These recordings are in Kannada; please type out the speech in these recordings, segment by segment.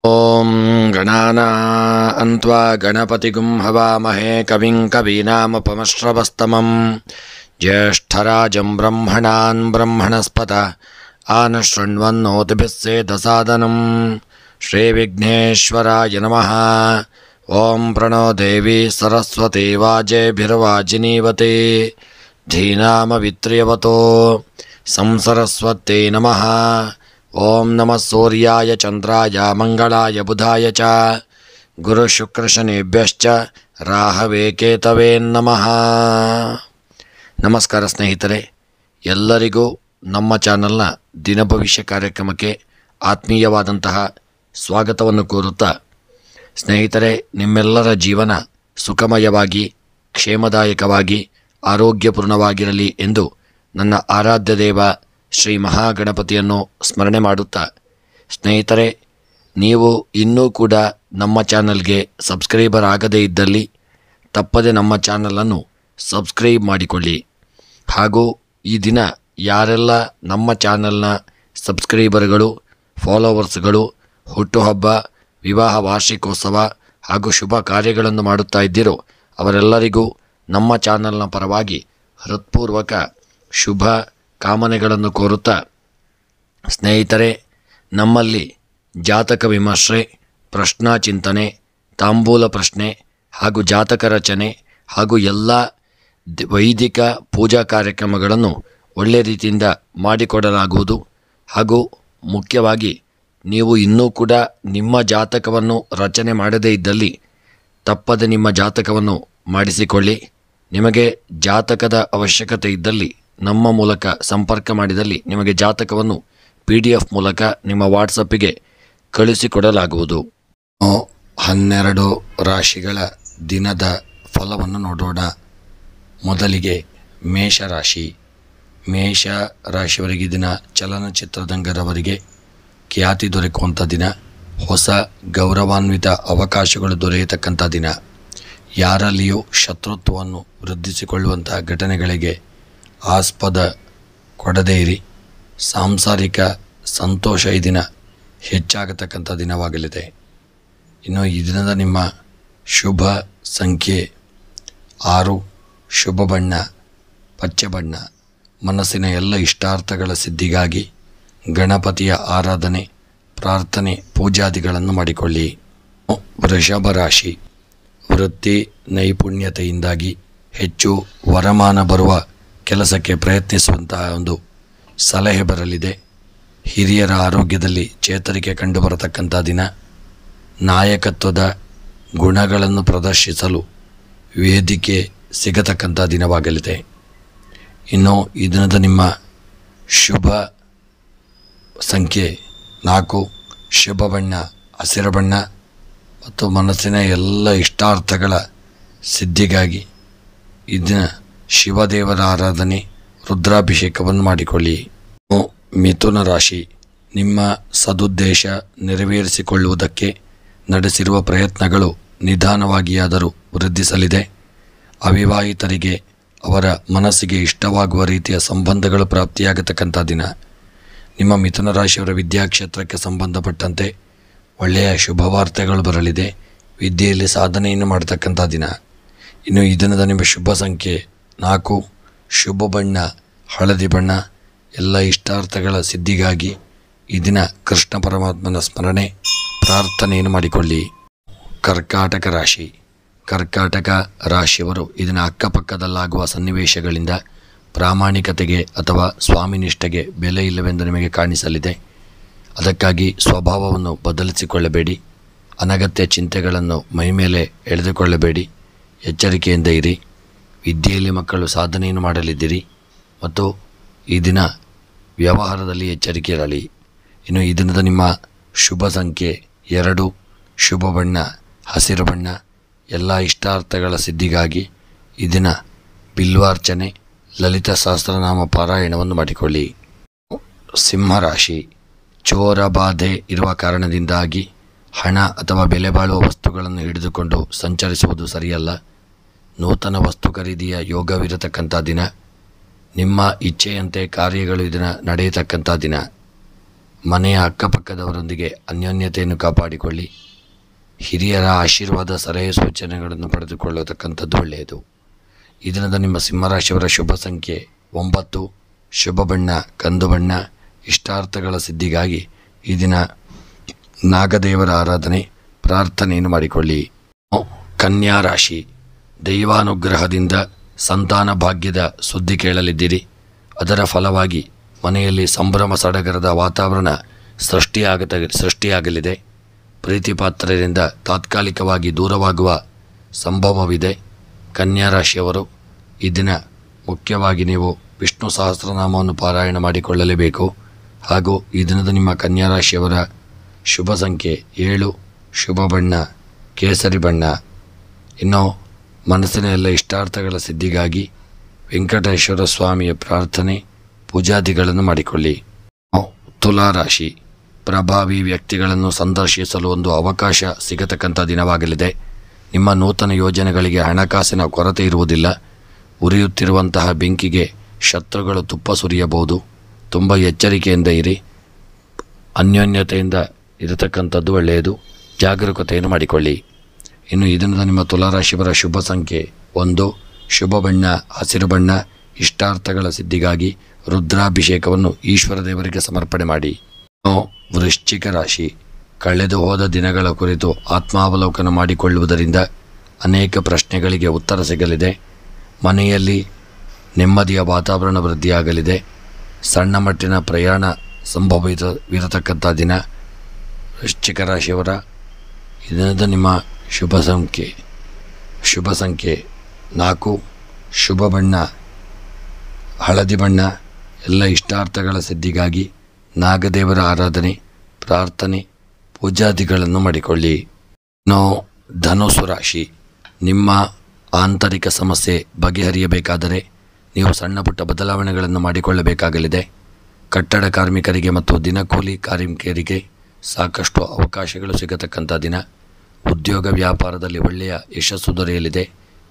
ಓಂ ಗಣಾನಾನ್ವಾ ಗಣಪತಿಗುಂ ಹವಾಮಹೇ ಕವಿಂ ಕವೀನಾಮುಪಮಶ್ರವಸ್ತಮಂ ಜ್ಯೇಷ್ಠರಾಜಂ ಬ್ರಹ್ಮಣಾನ್ ಬ್ರಹ್ಮಣಸ್ಪತ ಆನಶೃಣ್ವನ್ನೋತಿಭಿಸ್ಸೇದಸಾದನಂ ಶ್ರೀವಿಘ್ನೇಶ್ವರಾಯ ನಮಃ. ಓಂ ಪ್ರಣೋ ದೇವಿ ಸರಸ್ವತಿ ವಾಜೇಭಿರ್ವಾಜಿನೀವತಿ ಧೀನಾಮವಿತ್ರ್ಯವತೋ ಸಂಸರಸ್ವತ್ಯೈ ನಮಃ. ಓಂ ನಮಃ ಸೂರ್ಯಾಯ ಚಂದ್ರಾಯ ಮಂಗಳಾಯ ಬುಧಾಯ ಚ ಗುರುಶುಕ್ರಶನಿಭ್ಯಶ್ಚ ರಾಹವೇ ಕೇತವೇ ನಮಃ. ನಮಸ್ಕಾರ ಸ್ನೇಹಿತರೆ, ಎಲ್ಲರಿಗೂ ನಮ್ಮ ಚಾನಲ್ನ ದಿನಭವಿಷ್ಯ ಕಾರ್ಯಕ್ರಮಕ್ಕೆ ಆತ್ಮೀಯವಾದಂತಹ ಸ್ವಾಗತವನ್ನು ಕೋರುತ್ತಾ, ಸ್ನೇಹಿತರೆ, ನಿಮ್ಮೆಲ್ಲರ ಜೀವನ ಸುಖಮಯವಾಗಿ ಕ್ಷೇಮದಾಯಕವಾಗಿ ಆರೋಗ್ಯಪೂರ್ಣವಾಗಿರಲಿ ಎಂದು ನನ್ನ ಆರಾಧ್ಯ ದೇವ ಶ್ರೀ ಮಹಾಗಣಪತಿಯನ್ನು ಸ್ಮರಣೆ ಮಾಡುತ್ತಾ, ಸ್ನೇಹಿತರೆ, ನೀವು ಇನ್ನೂ ಕೂಡ ನಮ್ಮ ಚಾನಲ್ಗೆ ಸಬ್ಸ್ಕ್ರೈಬರ್ ಆಗದೇ ಇದ್ದಲ್ಲಿ ತಪ್ಪದೆ ನಮ್ಮ ಚಾನಲನ್ನು ಸಬ್ಸ್ಕ್ರೈಬ್ ಮಾಡಿಕೊಳ್ಳಿ. ಹಾಗೂ ಈ ದಿನ ಯಾರೆಲ್ಲ ನಮ್ಮ ಚಾನಲ್ನ ಸಬ್ಸ್ಕ್ರೈಬರ್ಗಳು, ಫಾಲೋವರ್ಸ್ಗಳು ಹುಟ್ಟುಹಬ್ಬ, ವಿವಾಹ ವಾರ್ಷಿಕೋತ್ಸವ ಹಾಗೂ ಶುಭ ಕಾರ್ಯಗಳನ್ನು ಮಾಡುತ್ತಾ ಇದ್ದೀರೋ ಅವರೆಲ್ಲರಿಗೂ ನಮ್ಮ ಚಾನಲ್ನ ಪರವಾಗಿ ಹೃತ್ಪೂರ್ವಕ ಶುಭ ಕಾಮನೆಗಳನ್ನು ಕೋರುತ್ತಾ, ಸ್ನೇಹಿತರೆ, ನಮ್ಮಲ್ಲಿ ಜಾತಕ ವಿಮರ್ಶೆ, ಪ್ರಶ್ನಾ ಚಿಂತನೆ, ತಾಂಬೂಲ ಪ್ರಶ್ನೆ ಹಾಗೂ ಜಾತಕ ರಚನೆ ಹಾಗೂ ಎಲ್ಲ ವೈದಿಕ ಪೂಜಾ ಕಾರ್ಯಕ್ರಮಗಳನ್ನು ಒಳ್ಳೆಯ ರೀತಿಯಿಂದ ಮಾಡಿಕೊಡಲಾಗುವುದು. ಹಾಗೂ ಮುಖ್ಯವಾಗಿ ನೀವು ಇನ್ನೂ ಕೂಡ ನಿಮ್ಮ ಜಾತಕವನ್ನು ರಚನೆ ಮಾಡದೇ ಇದ್ದಲ್ಲಿ ತಪ್ಪದೆ ನಿಮ್ಮ ಜಾತಕವನ್ನು ಮಾಡಿಸಿಕೊಳ್ಳಿ. ನಿಮಗೆ ಜಾತಕದ ಅವಶ್ಯಕತೆ ಇದ್ದಲ್ಲಿ ನಮ್ಮ ಮೂಲಕ ಸಂಪರ್ಕ ಮಾಡಿದಲ್ಲಿ ನಿಮಗೆ ಜಾತಕವನ್ನು PDF ಮೂಲಕ ನಿಮ್ಮ ವಾಟ್ಸಪ್ಪಿಗೆ ಕಳಿಸಿಕೊಡಲಾಗುವುದು. 12 ರಾಶಿಗಳ ದಿನದ ಫಲವನ್ನು ನೋಡೋಣ. ಮೊದಲಿಗೆ ಮೇಷರಾಶಿ. ಮೇಷ ರಾಶಿಯವರಿಗೆ ದಿನ ಚಲನಚಿತ್ರರಂಗದವರಿಗೆ ಖ್ಯಾತಿ ದೊರಕುವಂಥ ದಿನ, ಹೊಸ ಗೌರವಾನ್ವಿತ ಅವಕಾಶಗಳು ದೊರೆಯತಕ್ಕಂಥ ದಿನ, ಯಾರಲ್ಲಿಯೂ ಶತ್ರುತ್ವವನ್ನು ವೃದ್ಧಿಸಿಕೊಳ್ಳುವಂಥ ಘಟನೆಗಳಿಗೆ ಆಸ್ಪದ ಕೊಡದೇ ಇರಿ. ಸಾಂಸಾರಿಕ ಸಂತೋಷ ಈ ದಿನ ಹೆಚ್ಚಾಗತಕ್ಕಂಥ ದಿನವಾಗಲಿದೆ. ಇನ್ನು ಈ ದಿನದ ನಿಮ್ಮ ಶುಭ ಸಂಖ್ಯೆ 6, ಶುಭ ಬಣ್ಣ ಪಚ್ಚೆ ಬಣ್ಣ. ಮನಸ್ಸಿನ ಎಲ್ಲ ಇಷ್ಟಾರ್ಥಗಳ ಸಿದ್ಧಿಗಾಗಿ ಗಣಪತಿಯ ಆರಾಧನೆ, ಪ್ರಾರ್ಥನೆ, ಪೂಜಾದಿಗಳನ್ನು ಮಾಡಿಕೊಳ್ಳಿ. ವೃಷಭ ರಾಶಿ. ವೃತ್ತಿ ನೈಪುಣ್ಯತೆಯಿಂದಾಗಿ ಹೆಚ್ಚು ವರಮಾನ ಬರುವ ಕೆಲಸಕ್ಕೆ ಪ್ರಯತ್ನಿಸುವಂತಹ ಒಂದು ಸಲಹೆ ಬರಲಿದೆ. ಹಿರಿಯರ ಆರೋಗ್ಯದಲ್ಲಿ ಚೇತರಿಕೆ ಕಂಡುಬರತಕ್ಕಂಥ ದಿನ. ನಾಯಕತ್ವದ ಗುಣಗಳನ್ನು ಪ್ರದರ್ಶಿಸಲು ವೇದಿಕೆ ಸಿಗತಕ್ಕಂಥ ದಿನವಾಗಲಿದೆ. ಇನ್ನು ಈ ದಿನದ ನಿಮ್ಮ ಶುಭ ಸಂಖ್ಯೆ 4, ಶುಭ ಬಣ್ಣ ಹಸಿರು ಬಣ್ಣ ಮತ್ತು ಮನಸ್ಸಿನ ಎಲ್ಲ ಇಷ್ಟಾರ್ಥಗಳ ಸಿದ್ಧಿಗಾಗಿ ಈ ದಿನ ಶಿವದೇವರ ಆರಾಧನೆ, ರುದ್ರಾಭಿಷೇಕವನ್ನು ಮಾಡಿಕೊಳ್ಳಿ. ಮಿಥುನ ರಾಶಿ. ನಿಮ್ಮ ಸದುದ್ದೇಶ ನೆರವೇರಿಸಿಕೊಳ್ಳುವುದಕ್ಕೆ ನಡೆಸಿರುವ ಪ್ರಯತ್ನಗಳು ನಿಧಾನವಾಗಿಯಾದರೂ ವೃದ್ಧಿಸಲಿದೆ. ಅವಿವಾಹಿತರಿಗೆ ಅವರ ಮನಸ್ಸಿಗೆ ಇಷ್ಟವಾಗುವ ರೀತಿಯ ಸಂಬಂಧಗಳು ಪ್ರಾಪ್ತಿಯಾಗತಕ್ಕಂಥ ದಿನ. ನಿಮ್ಮ ಮಿಥುನ ರಾಶಿಯವರ ವಿದ್ಯಾಕ್ಷೇತ್ರಕ್ಕೆ ಸಂಬಂಧಪಟ್ಟಂತೆ ಒಳ್ಳೆಯ ಶುಭವಾರ್ತೆಗಳು ಬರಲಿದೆ. ವಿದ್ಯೆಯಲ್ಲಿ ಸಾಧನೆಯನ್ನು ಮಾಡತಕ್ಕಂಥ ದಿನ. ಇನ್ನು ಈ ದಿನದ ನಿಮ್ಮ ಶುಭ ಸಂಖ್ಯೆ 4, ಶುಭ ಬಣ್ಣ ಹಳದಿ ಬಣ್ಣ. ಎಲ್ಲ ಇಷ್ಟಾರ್ಥಗಳ ಸಿದ್ಧಿಗಾಗಿ ಈ ದಿನ ಕೃಷ್ಣ ಪರಮಾತ್ಮನ ಸ್ಮರಣೆ, ಪ್ರಾರ್ಥನೆಯನ್ನು ಮಾಡಿಕೊಳ್ಳಿ. ಕರ್ಕಾಟಕ ರಾಶಿ. ಕರ್ಕಾಟಕ ರಾಶಿಯವರು ಇದನ್ನು ಅಕ್ಕಪಕ್ಕದಲ್ಲಾಗುವ ಸನ್ನಿವೇಶಗಳಿಂದ ಪ್ರಾಮಾಣಿಕತೆಗೆ ಅಥವಾ ಸ್ವಾಮಿನಿಷ್ಠೆಗೆ ಬೆಲೆ ಇಲ್ಲವೆಂದು ನಿಮಗೆ ಕಾಣಿಸಲಿದೆ. ಅದಕ್ಕಾಗಿ ಸ್ವಭಾವವನ್ನು ಬದಲಿಸಿಕೊಳ್ಳಬೇಡಿ. ಅನಗತ್ಯ ಚಿಂತೆಗಳನ್ನು ಮೈಮೇಲೆ ಎಳೆದುಕೊಳ್ಳಬೇಡಿ. ಎಚ್ಚರಿಕೆಯಿಂದ ಇರಿ. ವಿದ್ಯೆಯಲ್ಲಿ ಮಕ್ಕಳು ಸಾಧನೆಯನ್ನು ಮಾಡಲಿದ್ದೀರಿ ಮತ್ತು ಈ ದಿನ ವ್ಯವಹಾರದಲ್ಲಿ ಎಚ್ಚರಿಕೆ ಇರಲಿ. ಇನ್ನು ಈ ದಿನದ ನಿಮ್ಮ ಶುಭ ಸಂಖ್ಯೆ 2, ಶುಭ ಬಣ್ಣ ಹಸಿರು ಬಣ್ಣ. ಎಲ್ಲ ಇಷ್ಟಾರ್ಥಗಳ ಸಿದ್ಧಿಗಾಗಿ ಈ ದಿನ ಬಿಲ್ವಾರ್ಚನೆ, ಲಲಿತ ಸಹಸ್ರನಾಮ ಪಾರಾಯಣವನ್ನು ಮಾಡಿಕೊಳ್ಳಿ. ಸಿಂಹರಾಶಿ. ಚೋರ ಬಾಧೆ ಇರುವ ಕಾರಣದಿಂದಾಗಿ ಹಣ ಅಥವಾ ಬೆಲೆ ಬಾಳುವ ವಸ್ತುಗಳನ್ನು ಹಿಡಿದುಕೊಂಡು ಸಂಚರಿಸುವುದು ಸರಿಯಲ್ಲ. ನೂತನ ವಸ್ತು ಖರೀದಿಯ ಯೋಗವಿರತಕ್ಕಂಥ ದಿನ. ನಿಮ್ಮ ಇಚ್ಛೆಯಂತೆ ಕಾರ್ಯಗಳು ಇದನ್ನು ನಡೆಯತಕ್ಕಂಥ ದಿನ. ಮನೆಯ ಅಕ್ಕಪಕ್ಕದವರೊಂದಿಗೆ ಅನ್ಯೋನ್ಯತೆಯನ್ನು ಕಾಪಾಡಿಕೊಳ್ಳಿ. ಹಿರಿಯರ ಆಶೀರ್ವಾದ, ಸಲಹೆ, ಸೂಚನೆಗಳನ್ನು ಪಡೆದುಕೊಳ್ಳತಕ್ಕಂಥದ್ದು ಒಳ್ಳೆಯದು. ಈ ದಿನದ ನಿಮ್ಮ ಸಿಂಹರಾಶಿಯವರ ಶುಭ ಸಂಖ್ಯೆ 9, ಶುಭ ಬಣ್ಣ ಕಂದು ಬಣ್ಣ. ಇಷ್ಟಾರ್ಥಗಳ ಸಿದ್ಧಿಗಾಗಿ ಈ ದಿನ ನಾಗದೇವರ ಆರಾಧನೆ, ಪ್ರಾರ್ಥನೆಯನ್ನು ಮಾಡಿಕೊಳ್ಳಿ. ಕನ್ಯಾ ರಾಶಿ, ದೈವಾನುಗ್ರಹದಿಂದ ಸಂತಾನ ಭಾಗ್ಯದ ಸುದ್ದಿ ಕೇಳಲಿದ್ದೀರಿ. ಅದರ ಫಲವಾಗಿ ಮನೆಯಲ್ಲಿ ಸಂಭ್ರಮ ಸಡಗರದ ವಾತಾವರಣ ಸೃಷ್ಟಿಯಾಗಲಿದೆ. ಪ್ರೀತಿ ಪಾತ್ರರಿಂದ ತಾತ್ಕಾಲಿಕವಾಗಿ ದೂರವಾಗುವ ಸಂಭವವಿದೆ. ಕನ್ಯಾ ರಾಶಿಯವರು ಈ ದಿನ ಮುಖ್ಯವಾಗಿ ನೀವು ವಿಷ್ಣು ಸಹಸ್ರನಾಮವನ್ನು ಪಾರಾಯಣ ಮಾಡಿಕೊಳ್ಳಲೇಬೇಕು. ಹಾಗೂ ಈ ದಿನದ ನಿಮ್ಮ ಕನ್ಯಾ ರಾಶಿಯವರ ಶುಭ ಸಂಖ್ಯೆ 7, ಶುಭ ಬಣ್ಣ ಕೇಸರಿ ಬಣ್ಣ. ಇನ್ನು ಮನಸ್ಸಿನ ಎಲ್ಲ ಇಷ್ಟಾರ್ಥಗಳ ಸಿದ್ಧಿಗಾಗಿ ವೆಂಕಟೇಶ್ವರ ಸ್ವಾಮಿಯ ಪ್ರಾರ್ಥನೆ, ಪೂಜಾದಿಗಳನ್ನು ಮಾಡಿಕೊಳ್ಳಿ. ತುಲಾ ರಾಶಿ, ಪ್ರಭಾವಿ ವ್ಯಕ್ತಿಗಳನ್ನು ಸಂದರ್ಶಿಸಲು ಒಂದು ಅವಕಾಶ ಸಿಗತಕ್ಕಂಥ ದಿನವಾಗಲಿದೆ. ನಿಮ್ಮ ನೂತನ ಯೋಜನೆಗಳಿಗೆ ಹಣಕಾಸಿನ ಕೊರತೆ ಇರುವುದಿಲ್ಲ. ಉರಿಯುತ್ತಿರುವಂತಹ ಬೆಂಕಿಗೆ ಶತ್ರುಗಳು ತುಪ್ಪ ಸುರಿಯಬಹುದು. ತುಂಬ ಎಚ್ಚರಿಕೆಯಿಂದ ಇರಿ. ಅನ್ಯೋನ್ಯತೆಯಿಂದ ಇರತಕ್ಕಂಥದ್ದು ಒಳ್ಳೆಯದು. ಜಾಗರೂಕತೆಯನ್ನು ಮಾಡಿಕೊಳ್ಳಿ. ಇನ್ನು ಈ ದಿನದ ನಿಮ್ಮ ತುಲಾರಾಶಿಯವರ ಶುಭ ಸಂಖ್ಯೆ 1, ಶುಭ ಬಣ್ಣ ಹಸಿರು ಬಣ್ಣ. ಇಷ್ಟಾರ್ಥಗಳ ಸಿದ್ಧಿಗಾಗಿ ರುದ್ರಾಭಿಷೇಕವನ್ನು ಈಶ್ವರ ದೇವರಿಗೆ ಸಮರ್ಪಣೆ ಮಾಡಿ. ವೃಶ್ಚಿಕ ರಾಶಿ, ಕಳೆದು ಹೋದ ದಿನಗಳ ಕುರಿತು ಆತ್ಮಾವಲೋಕನ ಮಾಡಿಕೊಳ್ಳುವುದರಿಂದ ಅನೇಕ ಪ್ರಶ್ನೆಗಳಿಗೆ ಉತ್ತರ ಸಿಗಲಿದೆ. ಮನೆಯಲ್ಲಿ ನೆಮ್ಮದಿಯ ವಾತಾವರಣ ವೃದ್ಧಿಯಾಗಲಿದೆ. ಸಣ್ಣ ಮಟ್ಟಿನ ಪ್ರಯಾಣ ಸಂಭವಿರತಕ್ಕಂಥ ದಿನ. ವೃಶ್ಚಿಕ ರಾಶಿಯವರ ಈ ದಿನದ ನಿಮ್ಮ ಶುಭ ಸಂಖ್ಯೆ 4, ಶುಭ ಬಣ್ಣ ಹಳದಿ ಬಣ್ಣ. ಎಲ್ಲ ಇಷ್ಟಾರ್ಥಗಳ ಸಿದ್ಧಿಗಾಗಿ ನಾಗದೇವರ ಆರಾಧನೆ, ಪ್ರಾರ್ಥನೆ, ಪೂಜಾದಿಗಳನ್ನು ಮಾಡಿಕೊಳ್ಳಿ. ಧನುಸ್ಸು ರಾಶಿ, ನಿಮ್ಮ ಆಂತರಿಕ ಸಮಸ್ಯೆ ಬಗೆಹರಿಯಬೇಕಾದರೆ ನೀವು ಸಣ್ಣ ಪುಟ್ಟ ಬದಲಾವಣೆಗಳನ್ನು ಮಾಡಿಕೊಳ್ಳಬೇಕಾಗಲಿದೆ. ಕಟ್ಟಡ ಕಾರ್ಮಿಕರಿಗೆ ಮತ್ತು ದಿನಕೂಲಿ ಕಾರ್ಮಿಕರಿಗೆ ಸಾಕಷ್ಟು ಅವಕಾಶಗಳು ಸಿಗತಕ್ಕಂಥ ದಿನ. ಉದ್ಯೋಗ ವ್ಯಾಪಾರದಲ್ಲಿ ಒಳ್ಳೆಯ ಯಶಸ್ಸು ದೊರೆಯಲಿದೆ.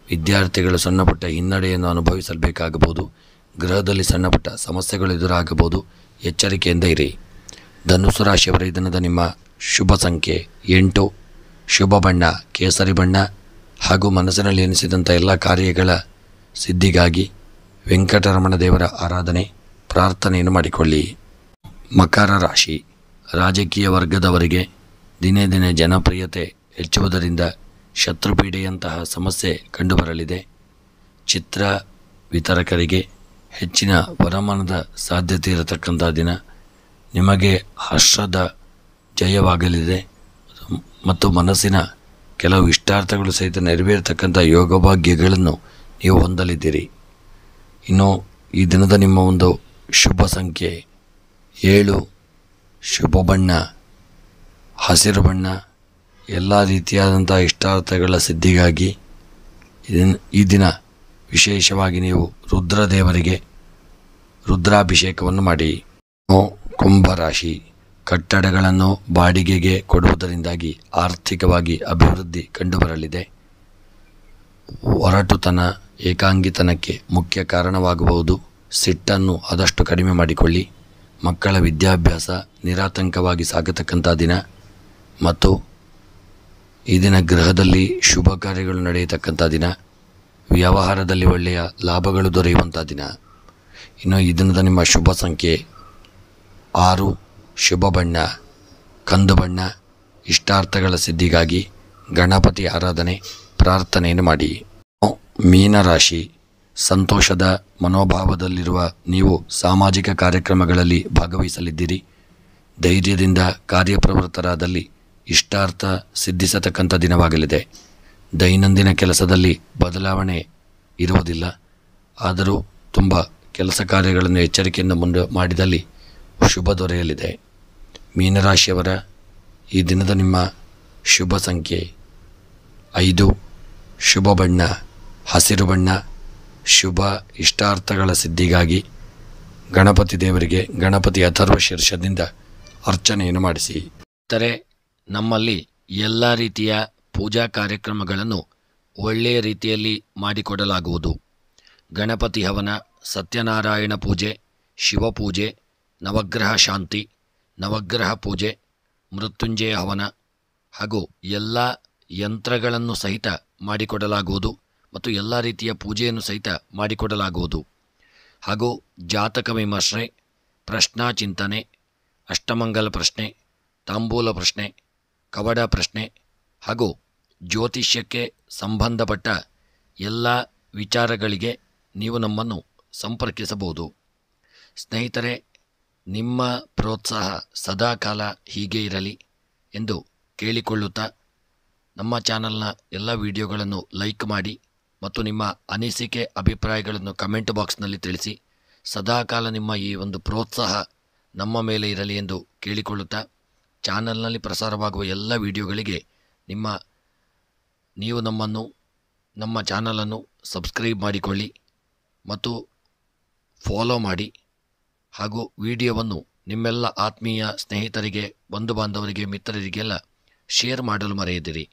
ವಿದ್ಯಾರ್ಥಿಗಳು ಸಣ್ಣ ಪುಟ್ಟ ಹಿನ್ನಡೆಯನ್ನು ಅನುಭವಿಸಬೇಕಾಗಬಹುದು. ಗೃಹದಲ್ಲಿ ಸಣ್ಣ ಪುಟ್ಟ ಸಮಸ್ಯೆಗಳು ಎದುರಾಗಬಹುದು. ಎಚ್ಚರಿಕೆಯಿಂದ ಇರಿ. ಧನುಸ್ಸು ರಾಶಿಯವರ ಈ ದಿನದ ನಿಮ್ಮ ಶುಭ ಸಂಖ್ಯೆ 8, ಶುಭ ಬಣ್ಣ ಕೇಸರಿ ಬಣ್ಣ. ಹಾಗೂ ಮನಸ್ಸಿನಲ್ಲಿ ಎನಿಸಿದಂಥ ಎಲ್ಲ ಕಾರ್ಯಗಳ ಸಿದ್ಧಿಗಾಗಿ ವೆಂಕಟರಮಣ ದೇವರ ಆರಾಧನೆ, ಪ್ರಾರ್ಥನೆಯನ್ನು ಮಾಡಿಕೊಳ್ಳಿ. ಮಕರ ರಾಶಿ, ರಾಜಕೀಯ ವರ್ಗದವರಿಗೆ ದಿನೇ ದಿನೇ ಜನಪ್ರಿಯತೆ ಹೆಚ್ಚುವುದರಿಂದ ಶತ್ರುಪೀಡೆಯಂತಹ ಸಮಸ್ಯೆ ಕಂಡುಬರಲಿದೆ. ಚಿತ್ರ ವಿತರಕರಿಗೆ ಹೆಚ್ಚಿನ ವರಮಾನದ ಸಾಧ್ಯತೆ ಇರತಕ್ಕಂಥ ದಿನ. ನಿಮಗೆ ಹರ್ಷದ ಜಯವಾಗಲಿದೆ ಮತ್ತು ಮನಸ್ಸಿನ ಕೆಲವು ಇಷ್ಟಾರ್ಥಗಳು ಸಹಿತ ನೆರವೇರತಕ್ಕಂಥ ಯೋಗಭಾಗ್ಯಗಳನ್ನು ನೀವು ಹೊಂದಲಿದ್ದೀರಿ. ಇನ್ನು ಈ ದಿನದ ನಿಮ್ಮ ಒಂದು ಶುಭ ಸಂಖ್ಯೆ 7, ಶುಭ ಬಣ್ಣ ಹಸಿರು ಬಣ್ಣ. ಎಲ್ಲ ರೀತಿಯಾದಂಥ ಇಷ್ಟಾರ್ಥಗಳ ಸಿದ್ಧಿಗಾಗಿ ಈ ದಿನ ವಿಶೇಷವಾಗಿ ನೀವು ರುದ್ರದೇವರಿಗೆ ರುದ್ರಾಭಿಷೇಕವನ್ನು ಮಾಡಿ. ಕುಂಭರಾಶಿ, ಕಟ್ಟಡಗಳನ್ನು ಬಾಡಿಗೆಗೆ ಕೊಡುವುದರಿಂದಾಗಿ ಆರ್ಥಿಕವಾಗಿ ಅಭಿವೃದ್ಧಿ ಕಂಡುಬರಲಿದೆ. ಒರಟುತನ, ಏಕಾಂಗಿತನಕ್ಕೆ ಮುಖ್ಯ ಕಾರಣವಾಗಬಹುದು. ಸಿಟ್ಟನ್ನು ಆದಷ್ಟು ಕಡಿಮೆ ಮಾಡಿಕೊಳ್ಳಿ. ಮಕ್ಕಳ ವಿದ್ಯಾಭ್ಯಾಸ ನಿರಾತಂಕವಾಗಿ ಸಾಗತಕ್ಕಂಥ ದಿನ ಮತ್ತು ಈ ದಿನ ಗೃಹದಲ್ಲಿ ಶುಭ ಕಾರ್ಯಗಳು ನಡೆಯತಕ್ಕಂಥ ದಿನ. ವ್ಯವಹಾರದಲ್ಲಿ ಒಳ್ಳೆಯ ಲಾಭಗಳು ದೊರೆಯುವಂಥ ದಿನ. ಇನ್ನು ಈ ದಿನದ ನಿಮ್ಮ ಶುಭ ಸಂಖ್ಯೆ 6, ಶುಭ ಬಣ್ಣ ಕಂದು ಬಣ್ಣ. ಇಷ್ಟಾರ್ಥಗಳ ಸಿದ್ಧಿಗಾಗಿ ಗಣಪತಿ ಆರಾಧನೆ, ಪ್ರಾರ್ಥನೆಯನ್ನು ಮಾಡಿ. ಮೀನರಾಶಿ, ಸಂತೋಷದ ಮನೋಭಾವದಲ್ಲಿರುವ ನೀವು ಸಾಮಾಜಿಕ ಕಾರ್ಯಕ್ರಮಗಳಲ್ಲಿ ಭಾಗವಹಿಸಲಿದ್ದೀರಿ. ಧೈರ್ಯದಿಂದ ಕಾರ್ಯಪ್ರವೃತ್ತರಾದಲ್ಲಿ ಇಷ್ಟಾರ್ಥ ಸಿದ್ಧಿಸತಕ್ಕಂಥ ದಿನವಾಗಲಿದೆ. ದೈನಂದಿನ ಕೆಲಸದಲ್ಲಿ ಬದಲಾವಣೆ ಇರುವುದಿಲ್ಲ. ಆದರೂ ತುಂಬ ಕೆಲಸ ಕಾರ್ಯಗಳನ್ನು ಎಚ್ಚರಿಕೆಯಿಂದ ಮುಂದೆ ಮಾಡಿದಲ್ಲಿ ಶುಭ ದೊರೆಯಲಿದೆ. ಮೀನರಾಶಿಯವರ ಈ ದಿನದ ನಿಮ್ಮ ಶುಭ ಸಂಖ್ಯೆ 5, ಶುಭ ಬಣ್ಣ ಹಸಿರು ಬಣ್ಣ. ಶುಭ ಇಷ್ಟಾರ್ಥಗಳ ಸಿದ್ಧಿಗಾಗಿ ಗಣಪತಿ ದೇವರಿಗೆ ಗಣಪತಿ ಅಥರ್ವ ಶೀರ್ಷದಿಂದ ಅರ್ಚನೆಯನ್ನು ಮಾಡಿಸಿ. ನಮ್ಮಲ್ಲಿ ಎಲ್ಲ ರೀತಿಯ ಪೂಜಾ ಕಾರ್ಯಕ್ರಮಗಳನ್ನು ಒಳ್ಳೆಯ ರೀತಿಯಲ್ಲಿ ಮಾಡಿಕೊಡಲಾಗುವುದು. ಗಣಪತಿ ಹವನ, ಸತ್ಯನಾರಾಯಣ ಪೂಜೆ, ಶಿವಪೂಜೆ, ನವಗ್ರಹ ಶಾಂತಿ, ನವಗ್ರಹ ಪೂಜೆ, ಮೃತ್ಯುಂಜಯ ಹವನ ಹಾಗೂ ಎಲ್ಲ ಯಂತ್ರಗಳನ್ನು ಸಹಿತ ಮಾಡಿಕೊಡಲಾಗುವುದು ಮತ್ತು ಎಲ್ಲ ರೀತಿಯ ಪೂಜೆಯನ್ನು ಸಹಿತ ಮಾಡಿಕೊಡಲಾಗುವುದು. ಹಾಗೂ ಜಾತಕ ವಿಮರ್ಶೆ, ಪ್ರಶ್ನಾ ಚಿಂತನೆ, ಅಷ್ಟಮಂಗಲ ಪ್ರಶ್ನೆ, ತಾಂಬೂಲ ಪ್ರಶ್ನೆ, ಕವಡ ಪ್ರಶ್ನೆ ಹಾಗೂ ಜ್ಯೋತಿಷ್ಯಕ್ಕೆ ಸಂಬಂಧಪಟ್ಟ ಎಲ್ಲ ವಿಚಾರಗಳಿಗೆ ನೀವು ನಮ್ಮನ್ನು ಸಂಪರ್ಕಿಸಬಹುದು. ಸ್ನೇಹಿತರೆ, ನಿಮ್ಮ ಪ್ರೋತ್ಸಾಹ ಸದಾಕಾಲ ಹೀಗೆ ಇರಲಿ ಎಂದು ಕೇಳಿಕೊಳ್ಳುತ್ತಾ ನಮ್ಮ ಚಾನಲ್ನ ಎಲ್ಲ ವಿಡಿಯೋಗಳನ್ನು ಲೈಕ್ ಮಾಡಿ ಮತ್ತು ನಿಮ್ಮ ಅನಿಸಿಕೆ ಅಭಿಪ್ರಾಯಗಳನ್ನು ಕಮೆಂಟ್ ಬಾಕ್ಸ್ನಲ್ಲಿ ತಿಳಿಸಿ. ಸದಾಕಾಲ ನಿಮ್ಮ ಈ ಒಂದು ಪ್ರೋತ್ಸಾಹ ನಮ್ಮ ಮೇಲೆ ಇರಲಿ ಎಂದು ಕೇಳಿಕೊಳ್ಳುತ್ತಾ, ಚಾನಲ್ನಲ್ಲಿ ಪ್ರಸಾರವಾಗುವ ಎಲ್ಲ ವಿಡಿಯೋಗಳಿಗೆ ನೀವು ನಮ್ಮ ಚಾನಲನ್ನು ಸಬ್ಸ್ಕ್ರೈಬ್ ಮಾಡಿಕೊಳ್ಳಿ ಮತ್ತು ಫಾಲೋ ಮಾಡಿ. ಹಾಗೂ ವಿಡಿಯೋವನ್ನು ನಿಮ್ಮೆಲ್ಲ ಆತ್ಮೀಯ ಸ್ನೇಹಿತರಿಗೆ, ಬಂಧು ಬಾಂಧವರಿಗೆ, ಮಿತ್ರರಿಗೆಲ್ಲ ಶೇರ್ ಮಾಡಲು ಮರೆಯದಿರಿ.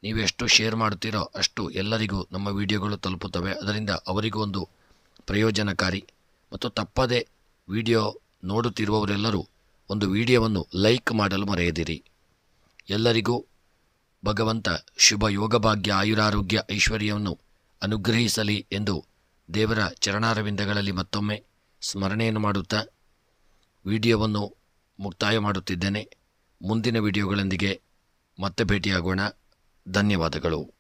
ನೀವೆಷ್ಟು ಶೇರ್ ಮಾಡುತ್ತೀರೋ ಅಷ್ಟು ಎಲ್ಲರಿಗೂ ನಮ್ಮ ವಿಡಿಯೋಗಳು ತಲುಪುತ್ತವೆ. ಅದರಿಂದ ಅವರಿಗೂ ಒಂದು ಪ್ರಯೋಜನಕಾರಿ. ಮತ್ತು ತಪ್ಪದೆ ವಿಡಿಯೋ ನೋಡುತ್ತಿರುವವರೆಲ್ಲರೂ ಒಂದು ವಿಡಿಯೋವನ್ನು ಲೈಕ್ ಮಾಡಲು ಮರೆಯದಿರಿ. ಎಲ್ಲರಿಗೂ ಭಗವಂತ ಶುಭ ಯೋಗಭಾಗ್ಯ, ಆಯುರಾರೋಗ್ಯ, ಐಶ್ವರ್ಯವನ್ನು ಅನುಗ್ರಹಿಸಲಿ ಎಂದು ದೇವರ ಚರಣಾರವಿಂದಗಳಲ್ಲಿ ಮತ್ತೊಮ್ಮೆ ಸ್ಮರಣೆಯನ್ನು ಮಾಡುತ್ತಾ ವಿಡಿಯೋವನ್ನು ಮುಕ್ತಾಯ ಮಾಡುತ್ತಿದ್ದೇನೆ. ಮುಂದಿನ ವಿಡಿಯೋಗಳೊಂದಿಗೆ ಮತ್ತೆ ಭೇಟಿಯಾಗೋಣ. ಧನ್ಯವಾದಗಳು.